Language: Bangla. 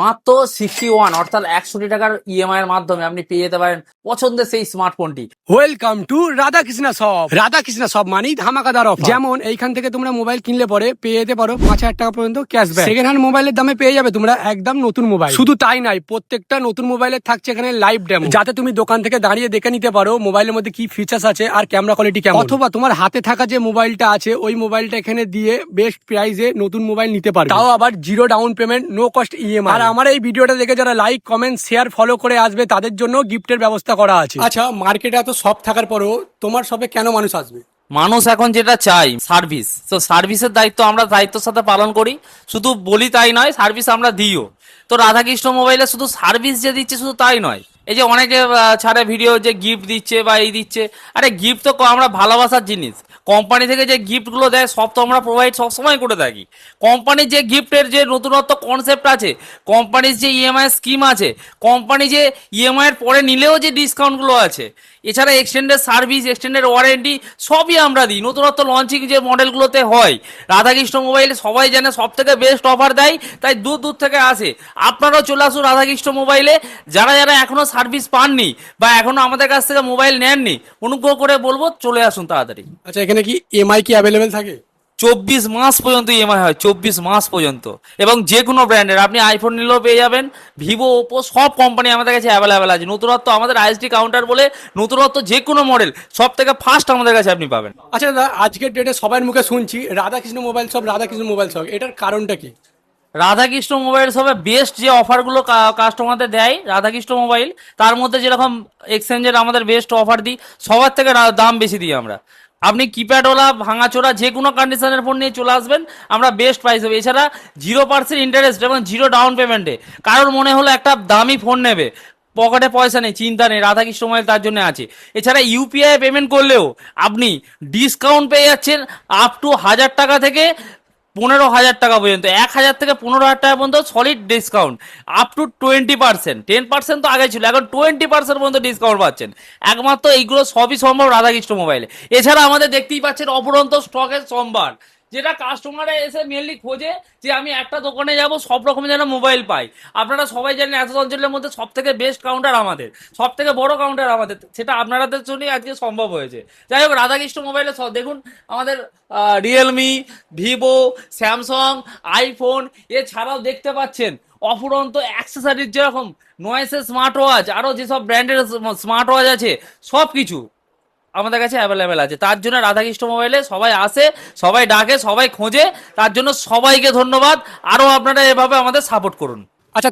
মাত্র 61 অর্থাৎ 100 টাকার ইএমআই এর মাধ্যমে আপনি পেয়ে যেতে পারেন পছন্দের সেই স্মার্টফোনটি। Welcome to Radhakrishna shop. Radhakrishna shop মানেই ধামাকাদার অফার। যেমন এইখান থেকে তোমরা মোবাইল কিনলে পরে পেয়ে যেতে পারো 5,000 টাকা পর্যন্ত ক্যাশব্যাক। সেকেন্ড হ্যান্ড মোবাইলের দামে পেয়ে যাবে তোমরা একদম নতুন মোবাইল। শুধু তাই নয়, প্রত্যেকটা নতুন মোবাইলের থাকছে এখানে লাইভ ডেমো, যাতে তুমি দোকান থেকে দাঁড়িয়ে দেখে নিতে পারো মোবাইলের মধ্যে কি ফিচার্স আছে আর ক্যামেরা কোয়ালিটি কেমন। অথবা তোমার হাতে থাকা যে মোবাইলটা আছে ওই মোবাইলটা এখানে দিয়ে বেস্ট প্রাইসে নতুন মোবাইল নিতে পারো, তাও আবার zero down payment, no cost EMI. আর আমার এই ভিডিওটা দেখে যারা লাইক কমেন্ট শেয়ার ফলো করে আসবে তাদের জন্য গিফটের ব্যবস্থা করা আছে। আচ্ছা, মার্কেটে এত শপ থাকার পরেও তোমার শপে কেন মানুষ আসবে? মানুষ এখন যেটা চাই সার্ভিস, তো সার্ভিসের দায়িত্ব আমরা দায়িত্বের সাথে পালন করি। শুধু বলি তাই নয়, সার্ভিস আমরা দিও। তো রাধাকৃষ্ণ মোবাইলে শুধু সার্ভিস যে দিচ্ছে শুধু তাই নয়, এই যে অনেকে ছাড়ে ভিডিও যে গিফট দিচ্ছে বা এই দিচ্ছে, আরে গিফট তো আমরা ভালোবাসার জিনিস। কোম্পানি থেকে যে গিফটগুলো দেয় সব তো আমরা প্রোভাইড সবসময় করে থাকি। কোম্পানির যে গিফটের যে নতুনত্ব কনসেপ্ট আছে, কোম্পানির যে ইএমআই স্কিম আছে, কোম্পানি যে ইএমআই এর পরে নিলেও যে ডিসকাউন্টগুলো আছে, এছাড়া এক্সটেন্ডেড সার্ভিস, এক্সটেন্ডেড ওয়ারেন্টি সবই আমরা দিই। নতুনত্ব লঞ্চিং যে মডেলগুলোতে হয় রাধাকৃষ্ণ মোবাইলে সবাই জানে সব থেকে বেস্ট অফার দেয়, তাই দূর দূর থেকে আসে। আপনারাও চলে আসুন রাধাকৃষ্ণ মোবাইলে। যারা যারা এখনো সার্ভিস পাননি বা এখনো আমাদের কাছ থেকে মোবাইল নেননি, অনুগ্রহ করে বলবো চলে আসুন তাড়াতাড়ি। আচ্ছা, এখানে কি ইএমআই কি অ্যাভেলেবেল থাকে? 24 মাস পর্যন্ত ইএমআই হয়, 24 মাস পর্যন্ত। এবং যে কোনো ব্র্যান্ডের আপনি আইফোন নিলেও পেয়ে যাবেন, ভিভো, ওপো সব কোম্পানি আমাদের কাছে অ্যাভেলেবেল আছে। নতুনত্ব আমাদের আইএসডি কাউন্টার বলে নতুনত্ব যে কোনো মডেল সব থেকে ফার্স্ট আমাদের কাছে আপনি পাবেন। আচ্ছা দাদা, আজকের ডেটে সবার মুখে শুনছি Radhakrishna mobile shop, Radhakrishna mobile shop, এটার কারণটা কি? রাধাকৃষ্ণ মোবাইল সবে বেস্ট যে অফারগুলো কাস্টমারদের দেয় রাধাকৃষ্ণ মোবাইল, তার মধ্যে যেরকম এক্সচেঞ্জের আমাদের বেস্ট অফার দিই, সবার থেকে দাম বেশি দিই আমরা। আপনি কিপ্যাডওয়ালা ভাঙাচোরা যে কোনো কন্ডিশনের ফোন নিয়ে চলে আসবেন, আমরা বেস্ট প্রাইস দেবো। এছাড়া 0% ইন্টারেস্ট এবং জিরো ডাউন পেমেন্টে। কারোর মনে হলো একটা দামি ফোন নেবে, পকেটে পয়সা নেই, চিন্তা নেই, রাধাকৃষ্ণ মোবাইল তার জন্য আছে। এছাড়া ইউপিআই পেমেন্ট করলেও আপনি ডিসকাউন্ট পেয়ে যাচ্ছেন আপ টু 1,000 টাকা থেকে 15,000 টাকা পর্যন্ত। 1,000 থেকে 15,000 টাকা পর্যন্ত সলিড ডিসকাউন্ট, আপ টু 20%। 10% তো আগে ছিল, এখন 20% পর্যন্ত ডিসকাউন্ট পাচ্ছেন। একমাত্র এইগুলো সবই সম্ভব রাধাকৃষ্ণ মোবাইলে। এছাড়া আমাদের দেখতেই পাচ্ছেন অপরন্ত স্টকের সম্ভার, যেটা কাস্টমারে এসে মেনলি খোঁজে যে আমি একটা দোকানে যাব সব রকমের যেন মোবাইল পাই। আপনারা সবাই জানেন এত অঞ্চলের মধ্যে সব থেকে বেস্ট কাউন্টার আমাদের, সব থেকে বড় কাউন্টার আমাদের, সেটা আপনাদের জন্যই আজকে সম্ভব হয়েছে। যাই হোক, রাধাকৃষ্ণ মোবাইলে দেখুন আমাদের রিয়েলমি, ভিভো, স্যামসাং, আইফোন, এছাড়াও দেখতে পাচ্ছেন অফুরন্ত অ্যাক্সেসরিজ, যেরকম নয়েসের স্মার্ট ওয়াচ, আরও যেসব ব্র্যান্ডের স্মার্ট ওয়াচ আছে সব কিছু আমাদের কাছে অ্যাভেলেবেল আছে। তার জন্য রাধাকৃষ্ণ মোবাইলে সবাই আসে, সবাই ডাকে, সবাই খোঁজে। তার জন্য সবাইকে ধন্যবাদ। আরও আপনারা এভাবে আমাদের সাপোর্ট করুন। আচ্ছা।